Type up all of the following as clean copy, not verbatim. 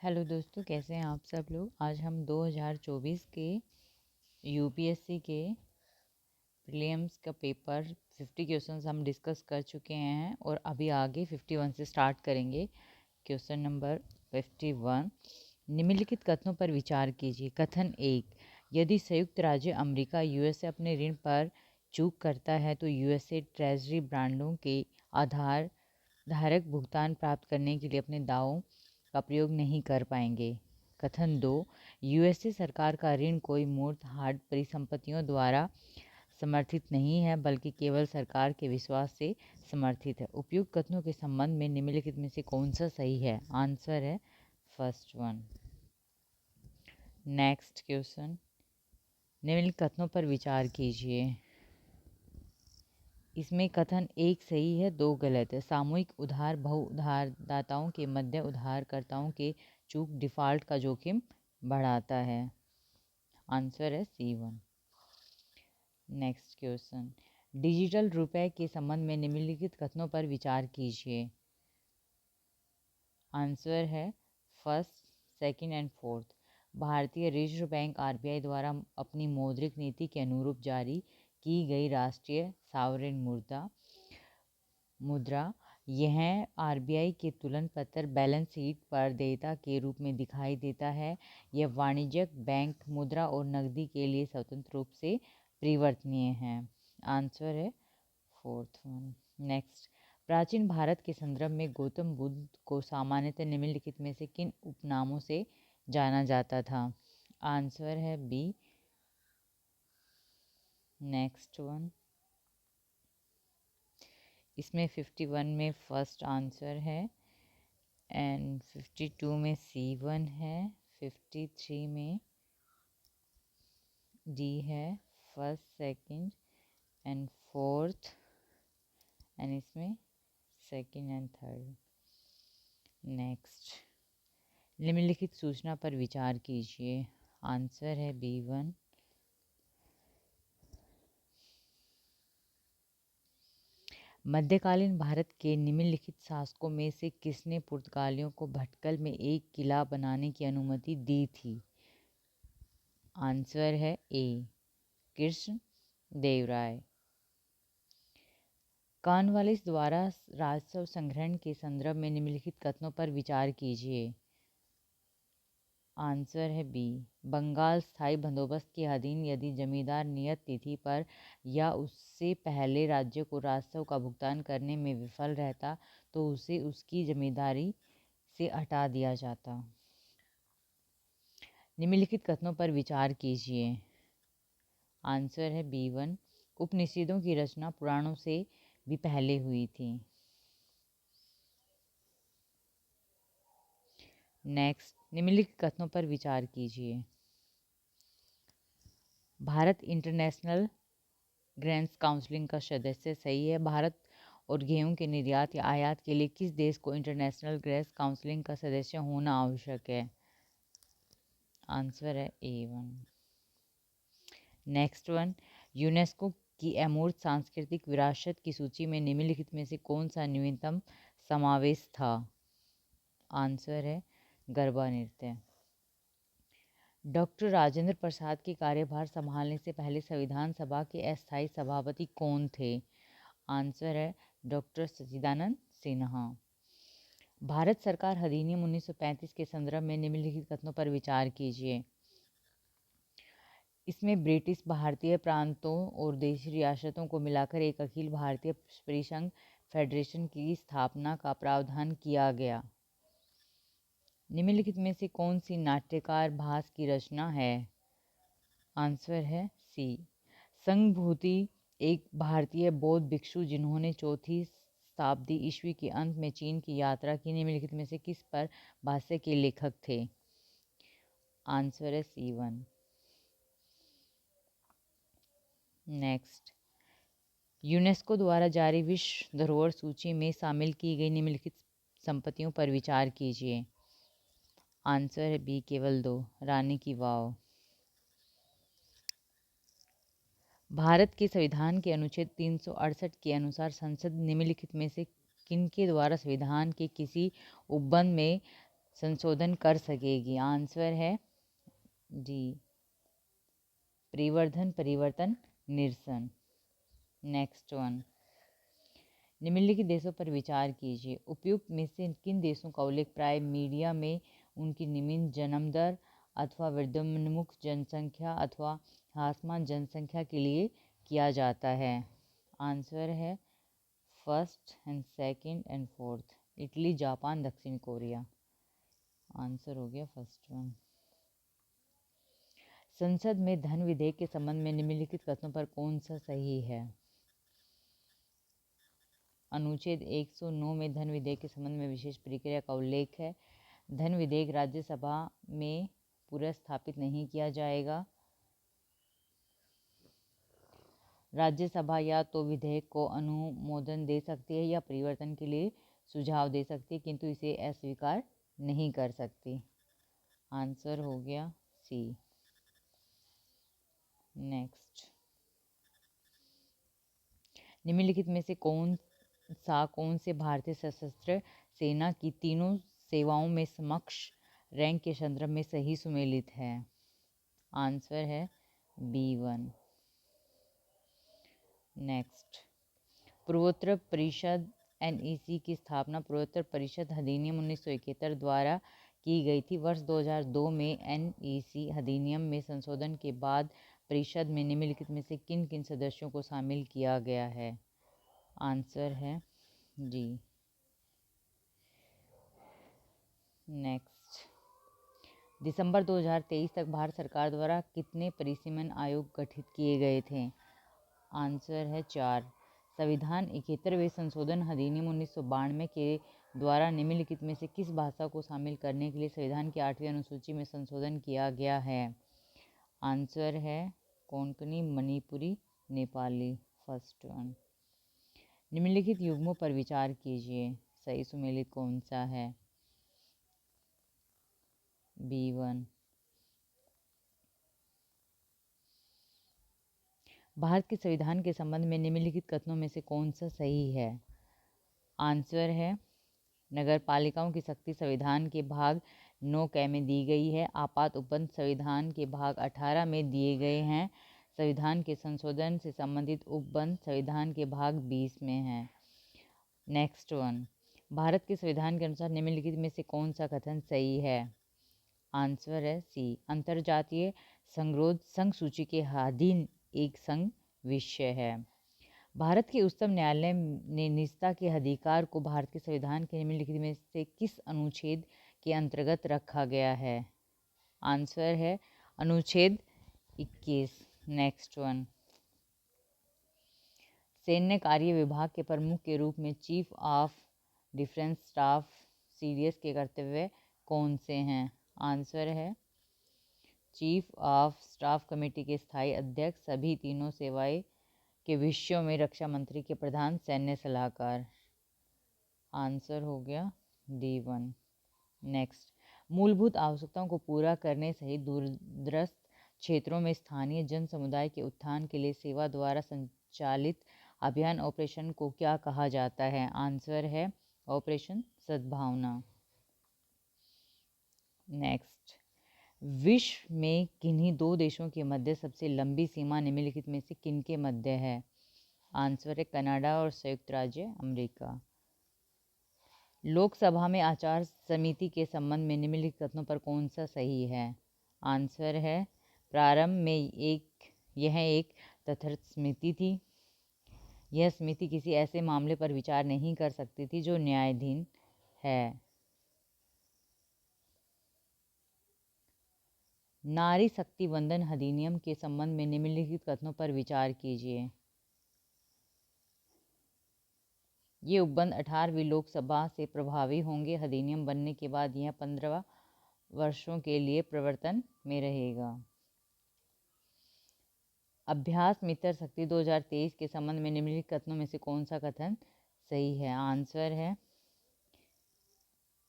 Hello दोस्तों, कैसे हैं आप सब लोग। आज हम 2024 के यूपीएससी के प्रीलिम्स का पेपर 50 क्वेश्चंस हम डिस्कस कर चुके हैं और अभी आगे 51 से स्टार्ट करेंगे। क्वेश्चन नंबर 51, निम्नलिखित कथनों पर विचार कीजिए। कथन 1, यदि संयुक्त राज्य अमेरिका यूएसए अपने ऋण पर चूक करता है तो यूएसए ट्रेजरी बांडों के आधार धारक भुगतान प्राप्त करने के लिए अपने दावों का प्रयोग नहीं कर पाएंगे। कथन 2, यूएसए सरकार का ऋण कोई मूर्त हार्ड परिसंपत्तियों द्वारा समर्थित नहीं है बल्कि केवल सरकार के विश्वास से समर्थित है। उपयुक्त कथनों के संबंध में निम्नलिखित में से कौन सा सही है? आंसर है फर्स्ट वन। नेक्स्ट क्वेश्चन, निम्नलिखित कथनों पर विचार कीजिए। इसमें कथन 1 सही है, 2 गलत है। सामूहिक उधार बहु उधारदाताओं के मध्य उधारकर्ताओं के चूक डिफ़ॉल्ट का जोखिम बढ़ाता है। आंसर है C1। नेक्स्ट क्वेश्चन, डिजिटल रुपए के संबंध में निम्नलिखित कथनों पर विचार कीजिए। आंसर है फर्स्ट, सेकंड एंड फोर्थ। भारतीय रिजर्व बैंक आरबीआई द्वारा अपनी मौद्रिक नीति के अनुरूप जारी की गई राष्ट्रीय सावरेन मुद्रा यह आरबीआई के तुलन पत्र बैलेंस शीट पर देयता के रूप में दिखाई देता है। यह वाणिज्यिक बैंक मुद्रा और नकदी के लिए स्वतंत्र रूप से परिवर्तनीय है। आंसर है फोर्थ वन। नेक्स्ट, प्राचीन भारत के संदर्भ में गौतम बुद्ध को सामान्यतः निम्नलिखित में से किन उपनामों से जाना जाता था? आंसर है बी। नेक्स्ट वन, इसमें 51 में फर्स्ट आंसर है एंड 52 में C1 है, 53 में डी है, first, second and fourth, and इसमें सेकंड एंड थर्ड। नेक्स्ट, निम्नलिखित सूचना पर विचार कीजिए। आंसर है B1। मध्यकालीन भारत के निम्नलिखित शासकों में से किसने पुर्तगालियों को भटकल में एक किला बनाने की अनुमति दी थी? आंसर है ए, कृष्ण देवराय। कॉर्नवालिस द्वारा राजस्व संग्रहण के संदर्भ में निम्नलिखित कथनों पर विचार कीजिए। आंसर है बी, बंगाल स्थायी बंदोबस्त के अधीन यदि जमींदार नियत तिथि पर या उससे पहले राज्य को राजस्व का भुगतान करने में विफल रहता तो उसे उसकी जमींदारी से हटा दिया जाता। निम्नलिखित कथनों पर विचार कीजिए। आंसर है B1, उपनिषदों की रचना पुराणों से भी पहले हुई थी। नेक्स्ट, निम्नलिखित कथनों पर विचार कीजिए। भारत इंटरनेशनल ग्रेन्स काउंसिल का सदस्य सही है। भारत और गेहूं के निर्यात या आयात के लिए किस देश को इंटरनेशनल ग्रेन्स काउंसिल का सदस्य होना आवश्यक है? आंसर है A1। नेक्स्ट वन, यूनेस्को की अमूर्त सांस्कृतिक विरासत की सूची में निम्नलिखित में से कौन सा न्यूनतम समावेश था? आंसर है गरबा नृत्य। डॉक्टर राजेंद्र प्रसाद के कार्यभार संभालने से पहले संविधान सभा के अस्थायी सभापति कौन थे? आंसर है डॉक्टर सच्चिदानंद सिन्हा। भारत सरकार अधिनियम 1935 के संदर्भ में निम्नलिखित कथनों पर विचार कीजिए। इसमें ब्रिटिश भारतीय प्रांतों और देशी रियासतों को मिलाकर एक अखिल भारतीय परिसंघ फेडरेशन की स्थापना का प्रावधान किया गया। निम्नलिखित में से कौन सी नाट्यकार भास की रचना है? आंसर है सी, संघभूति एक भारतीय बौद्ध भिक्षु जिन्होंने चौथी शताब्दी ईस्वी के अंत में चीन की यात्रा की निम्नलिखित में से किस पर भाष्य के लेखक थे? आंसर है C1। नेक्स्ट, यूनेस्को द्वारा जारी विश्व धरोहर सूची में शामिल की गई निम्नलिखित संपत्तियों पर विचार कीजिए। आंसर है बी, केवल 2, रानी की वाव। भारत के संविधान के अनुच्छेद 368 के अनुसार संसद निम्नलिखित में से किनके द्वारा संविधान के किसी उपबंध में संशोधन कर सकेगी? आंसर है डी, परिवर्तन निरसन। नेक्स्ट वन, निम्नलिखित देशों पर विचार कीजिए। उपयुक्त में से किन देशों का उल्लेख प्राय मीडिया में उनकी निम्न जन्म दर अथवा वृद्धोन्मुख जनसंख्या अथवा ह्रासमान जनसंख्या के लिए किया जाता है? आंसर है first and second and fourth, Italy, Japan, दक्षिण कोरिया। आंसर हो गया फर्स्ट वन। संसद में धन विधेयक के संबंध में निम्नलिखित कथनों पर कौन सा सही है? अनुच्छेद 109 में धन विधेयक के संबंध में विशेष प्रक्रिया का उल्लेख है। धन विधेयक राज्यसभा में पुनर्स्थापित नहीं किया जाएगा। राज्यसभा या तो विधेयक को अनुमोदन दे सकती है या परिवर्तन के लिए सुझाव दे सकती है, किंतु इसे अस्वीकार नहीं कर सकती। आंसर हो गया सी। नेक्स्ट, निम्नलिखित में से कौन से भारतीय सशस्त्र सेना की तीनों सेवाओं में समकक्ष रैंक के संदर्भ में सही सुमेलित है? आंसर है B1। नेक्स्ट, पूर्वोत्तर परिषद NEC की स्थापना पूर्वोत्तर परिषद अधिनियम 1971 द्वारा की गई थी। वर्ष 2002 में NEC अधिनियम में संशोधन के बाद परिषद में निम्नलिखित में से किन किन सदस्यों को शामिल किया गया है? आंसर है जी। नेक्स्ट, दिसंबर 2023 तक भारत सरकार द्वारा कितने परिसीमन आयोग गठित किए गए थे? आंसर है 4। संविधान 71वें संशोधन अधिनियम 1992 के द्वारा निम्नलिखित में से किस भाषा को शामिल करने के लिए संविधान की 8वीं अनुसूची में संशोधन किया गया है? आंसर है कोंकणी, मणिपुरी, नेपाली, फर्स्ट वन। निम्नलिखित युग्मों पर विचार कीजिए, सही सुमेलित कौन सा है? B1। भारत के संविधान के संबंध में निम्नलिखित कथनों में से कौन सा सही है? आंसर है नगर पालिकाओं की शक्ति संविधान के भाग 9 में दी गई है। आपात उपबंध संविधान के भाग 18 में दिए गए हैं। संविधान के संशोधन से संबंधित उपबंध संविधान के भाग 20 में है। नेक्स्ट वन, भारत के संविधान के अनुसार निम्नलिखित में से कौन सा कथन सही है? आंसर है सी, अंतर्जातीय संगरोध संघ सूची के अधीन एक संघ विषय है। भारत के उच्चतम न्यायालय ने निजता के अधिकार को भारत के संविधान के निम्नलिखित में से किस अनुच्छेद के अंतर्गत रखा गया है? आंसर है अनुच्छेद 21। नेक्स्ट वन, सैन्य कार्य विभाग के प्रमुख के रूप में chief of defence staff CDS के कर्तव्य कौन से हैं? आंसर है चीफ ऑफ स्टाफ कमेटी के स्थायी अध्यक्ष, सभी तीनों सेवाएं के विषयों में रक्षा मंत्री के प्रधान, सैन्य सलाहकार। आंसर हो गया D1। नेक्स्ट, मूलभूत आवश्यकताओं को पूरा करने सहित दूरदर्श क्षेत्रों में स्थानीय जन समुदाय के उत्थान के लिए सेवा द्वारा संचालित अभियान ऑपरेशन को क्या कहा जाता है? आंसर है ऑपरेशन सद्भावना। नेक्स्ट, विश्व में किन्हीं दो देशों के मध्य सबसे लंबी सीमा निम्नलिखित में से किनके मध्य है? आंसर है कनाडा और संयुक्त राज्य अमेरिका। लोकसभा में आचार समिति के संबंध में निम्नलिखित कथनों पर कौन सा सही है? आंसर है प्रारंभ में यह एक तथाकथित समिति थी। यह समिति किसी ऐसे मामले पर विचार नहीं कर सकती थी जो न्यायाधीन है। नारी शक्ति वंदन अधिनियम के संबंध में निम्नलिखित कथनों पर विचार कीजिए। ये उपबंध 18वीं लोकसभा से प्रभावी होंगे। अधिनियम बनने के बाद यह 15 वर्षों के लिए प्रवर्तन में रहेगा। अभ्यास मित्र शक्ति 2023 के संबंध में निम्नलिखित कथनों में से कौन सा कथन सही है? आंसर है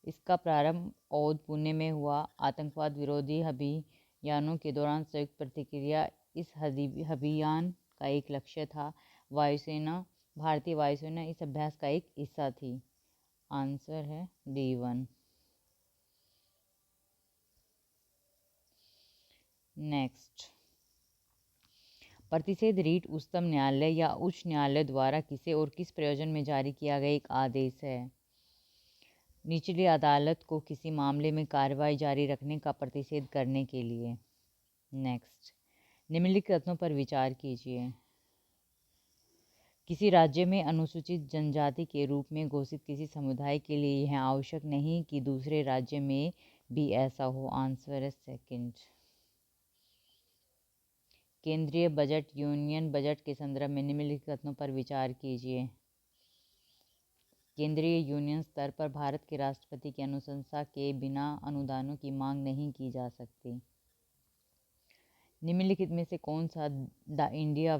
इसका प्रारंभ औध पुणे में हुआ। आतंकवाद विरोधी अभियानों के दौरान संयुक्त प्रतिक्रिया इस अभियान का एक लक्ष्य था। वायुसेना, भारतीय वायुसेना इस अभ्यास का एक हिस्सा थी। आंसर है D1। नेक्स्ट, प्रतिषेध रीट उच्चतम न्यायालय या उच्च न्यायालय द्वारा किसे और किस प्रयोजन में जारी किया गया एक आदेश है। निचली अदालत को किसी मामले में कार्रवाई जारी रखने का प्रतिषेध करने के लिए। नेक्स्ट, निम्नलिखित कथनों पर विचार कीजिए। किसी राज्य में अनुसूचित जनजाति के रूप में घोषित किसी समुदाय के लिए यह आवश्यक नहीं कि दूसरे राज्य में भी ऐसा हो। आंसर है सेकंड। केंद्रीय बजट यूनियन बजट के संदर्भ में निम्नलिखित कथनों पर विचार कीजिए। केंद्रीय यूनियन स्तर पर भारत के राष्ट्रपति की अनुशंसा के बिना अनुदानों की मांग नहीं की जा सकती। निम्नलिखित में से कौन सा the India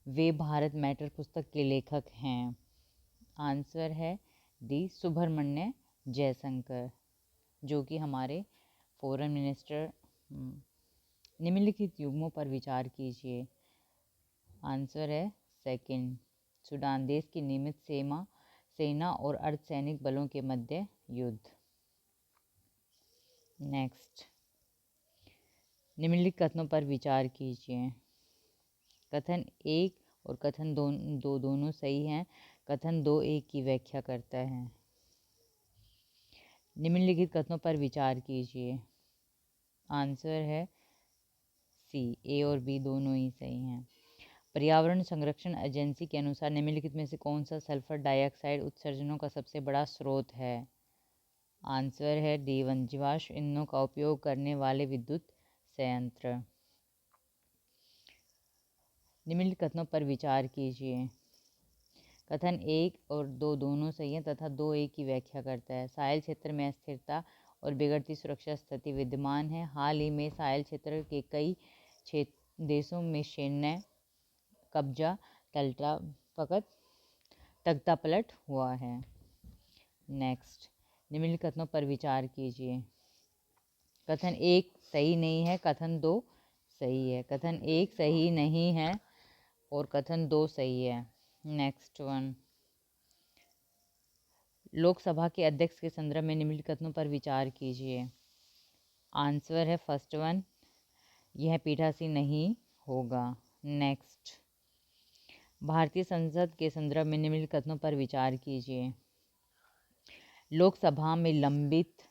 way Bharat matter पुस्तक के लेखक हैं। आंसर है डी सुब्रमण्य जयशंकर, जो कि हमारे फॉरेन मिनिस्टर। निम्नलिखित युग्मों पर विचार कीजिए। आंसर है सेकंड, सूडान देश की नियमित सेना और अर्धसैनिक बलों के मध्य युद्ध। नेक्स्ट, निम्नलिखित कथनों पर विचार कीजिए। कथन एक और कथन दो दोनों सही हैं। कथन दो एक की व्याख्या करता है। निम्नलिखित कथनों पर विचार कीजिए। आंसर है सी, ए और बी दोनों ही सही हैं। पर्यावरण संरक्षण एजेंसी के अनुसार निम्नलिखित में से कौन सा सल्फर डाइऑक्साइड उत्सर्जनों का सबसे बड़ा स्रोत है। आंसर है डी1, जीवाश्म ईंधनों का उपयोग करने वाले विद्युत संयंत्र। निम्नलिखित कथनों पर विचार कीजिए। कथन एक और दो दोनों सही हैं तथा दो एक की व्याख्या करता है। साहिल क्षेत्र में अस्थिरता और बिगड़ती सुरक्षा स्थिति विद्यमान है। हाल ही में साहिल क्षेत्र के कई देशों में सैन्य कब्जा तख्तापलट हुआ है। नेक्स्ट, निम्नलिखित कथनों पर विचार कीजिए। कथन एक सही नहीं है, कथन दो सही है। कथन एक सही नहीं है और कथन दो सही है। नेक्स्ट वन, लोकसभा के अध्यक्ष के संदर्भ में निम्नलिखित कथनों पर विचार कीजिए। आंसर है फर्स्ट वन, यह पीठासीन नहीं होगा। नेक्स्ट, भारतीय संसद के संदर्भ में निम्नलिखित कथनों पर विचार कीजिए। लोकसभा में लंबित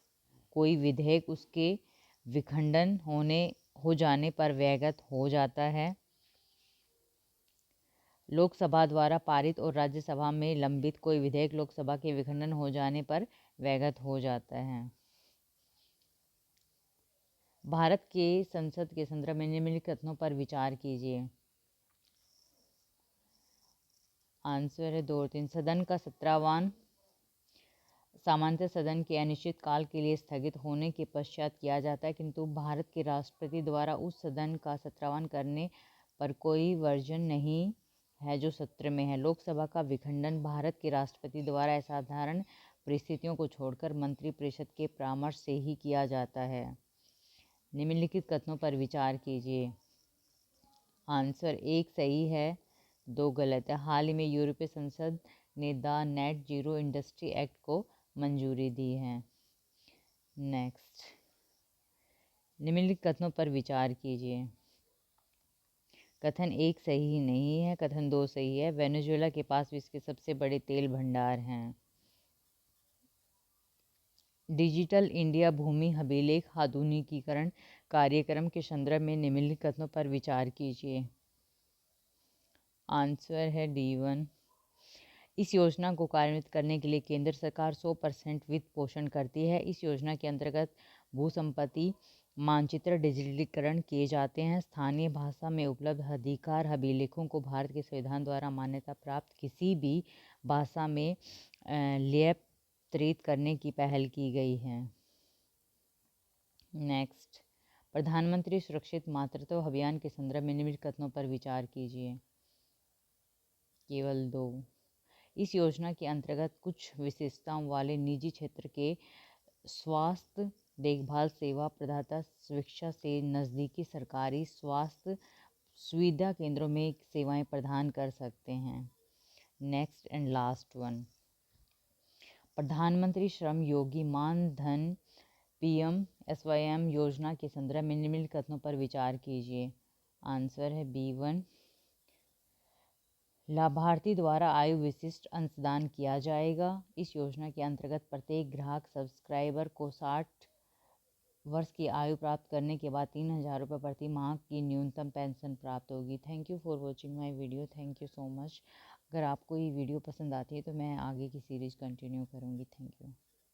कोई विधेयक उसके विखंडन हो जाने पर वैधता हो जाता है। लोकसभा द्वारा पारित और राज्यसभा में लंबित कोई विधेयक लोकसभा के विखंडन हो जाने पर वैधता हो जाता है। भारत के संसद के संदर्भ में निम्नलिखित कथनों पर विचार कीजिए। आंसर है 2 और 3। सदन का 17वां सामान्य सदन के अनिश्चित काल के लिए स्थगित होने के पश्चात किया जाता है, किंतु भारत के राष्ट्रपति द्वारा उस सदन का 17वां करने पर कोई वर्जन नहीं है जो सत्र में है। लोकसभा का विखंडन भारत के राष्ट्रपति द्वारा असाधारण परिस्थितियों को छोड़कर मंत्रिपरिषद के परामर्श से ही किया जाता है। निम्नलिखित कथनों पर विचार कीजिए। आंसर एक सही है, दो गलत है। हाल ही में यूरोपीय संसद ने the net zero industry act को मंजूरी दी है। नेक्स्ट, निम्नलिखित कथनों पर विचार कीजिए। कथन एक सही नहीं है, कथन दो सही है। वेनेजुएला के पास विश्व के सबसे बड़े तेल भंडार हैं। डिजिटल इंडिया भूमि अभिलेख आधुनिकीकरण कार्यक्रम के संदर्भ में निम्नलिखित कथनों पर विचार कीजिए। आंसर है डी1। इस योजना को कार्यान्वित करने के लिए केंद्र सरकार 100% वित्त पोषण करती है। इस योजना के अंतर्गत भूसंपत्ति मानचित्र डिजिटलीकरण किए जाते हैं। स्थानीय भाषा में उपलब्ध अधिकार अभिलेखों को भारत के संविधान द्वारा मान्यता प्राप्त किसी भी भाषा में लिपिबद्ध करने की पहल की गई है। नेक्स्ट, प्रधानमंत्री सुरक्षित मातृत्व अभियान के संदर्भ में निम्नलिखित कथनों पर विचार कीजिए। केवल दो। इस योजना के अंतर्गत कुछ विशेषताओं वाले निजी क्षेत्र के स्वास्थ्य देखभाल सेवा प्रदाता स्वेच्छा से नज़दीकी सरकारी स्वास्थ्य सुविधा केंद्रों में सेवाएं प्रदान कर सकते हैं। नेक्स्ट एंड लास्ट वन, प्रधानमंत्री श्रम योगी मान धन PMSYM योजना के संदर्भ में निम्नलिखित कथनों पर विचार कीजिए। आंसर है B1। लाभार्थी द्वारा आयु विशिष्ट अंशदान किया जाएगा। इस योजना के अंतर्गत प्रत्येक ग्राहक सब्सक्राइबर को 60 वर्ष की आयु प्राप्त करने के बाद 3000 रुपये प्रति माह की न्यूनतम पेंशन प्राप्त होगी। Thank you for watching my video. Thank you so much. अगर आपको ये वीडियो पसंद आती है तो मैं आगे की सीरीज़ कंटिन्यू करूँगी। Thank you.